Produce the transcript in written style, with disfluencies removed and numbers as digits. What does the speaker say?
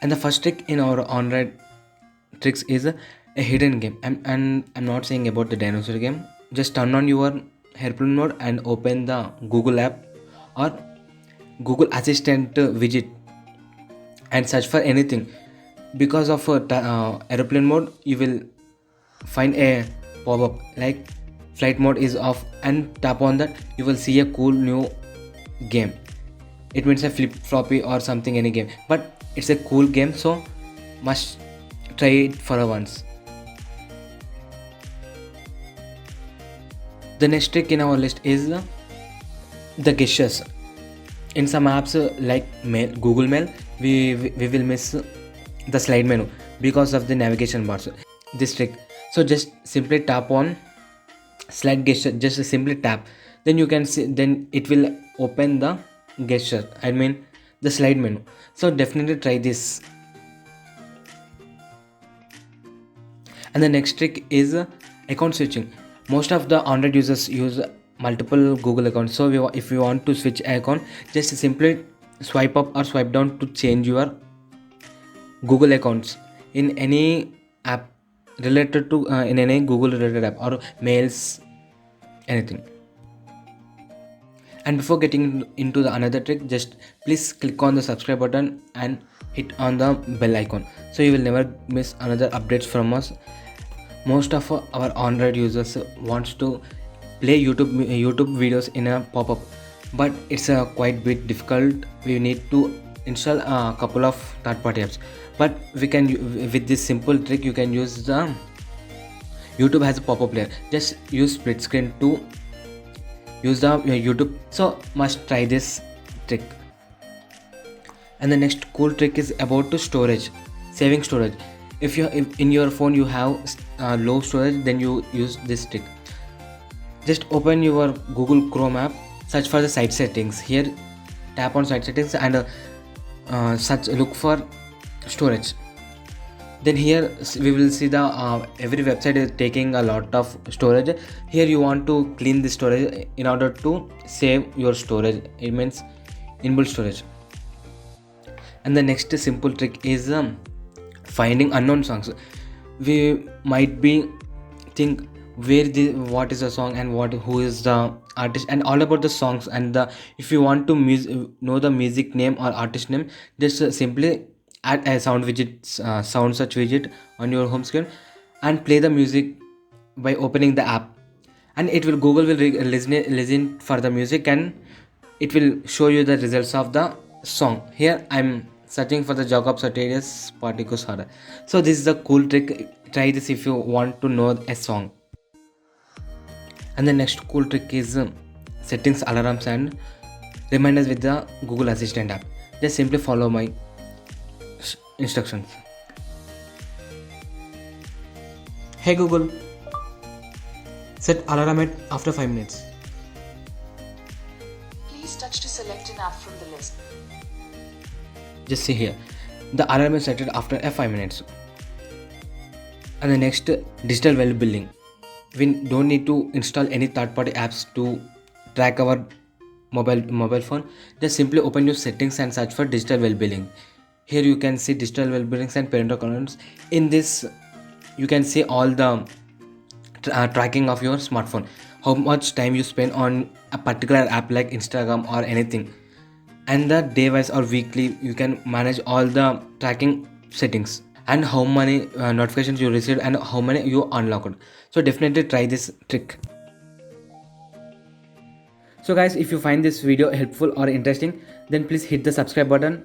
And the first trick in our Android tricks is a hidden game. And I'm not saying about the dinosaur game. Just turn on your airplane mode and open the Google app or Google Assistant widget and search for anything. Because of airplane mode, you will find a pop-up like flight mode is off, and tap on that. You will see a cool new game. It means a flip floppy or something, any game, but it's a cool game, so must try it for a once. The next trick in our list is the gestures. In some apps like Google Mail, we will miss the slide menu because of the navigation bars. This trick, so just simply tap on slide gesture, just simply tap, then you can see, then it will open the gesture, I mean the slide menu. So definitely try this. And the next trick is account switching. Most of the Android users use multiple Google accounts, so if you want to switch account, just simply swipe up or swipe down to change your Google accounts in any app related to in any Google related app or mails, anything. And before getting into the another trick, just please click on the subscribe button and hit on the bell icon, so you will never miss another updates from us. Most of our Android users wants to play YouTube videos in a pop-up, but it's quite bit difficult. We need to install a couple of third-party apps, but we can, with this simple trick, you can use the YouTube has a pop-up player. Just use split screen to use the YouTube. So must try this trick. And the next cool trick is about the storage, saving storage. If in your phone you have low storage, then you use this trick. Just open your Google Chrome app, search for the site settings. Here tap on site settings and look for storage. Then here we will see the every website is taking a lot of storage. Here you want to clean the storage in order to save your storage, it means inbuilt storage. And the next simple trick is finding unknown songs. We might be think what is the song and who is the artist and all about the songs, and if you want to know the music name or artist name, just simply add a sound widget, sound search widget on your home screen and play the music by opening the app, and it will Google will listen for the music and it will show you the results of the song. Here I'm searching for the Jacob Sartorius Particus Horror. So this is a cool trick. Try this if you want to know a song. And the next cool trick is settings, alarms and reminders with the Google Assistant app. Just simply follow my instructions. Hey Google, set alarm at after 5 minutes. Please touch to select an app from the list. Just see here, the alarm is set after 5 minutes. And the next, digital well-being. We don't need to install any third-party apps to track our mobile phone. Just simply open your settings and search for digital well-being. Here you can see digital well-being and parental controls. In this you can see all the tracking of your smartphone, how much time you spend on a particular app like Instagram or anything, and the day wise or weekly you can manage all the tracking settings and how many notifications you received and how many you unlocked. So definitely try this trick. So guys, if you find this video helpful or interesting, then please hit the subscribe button.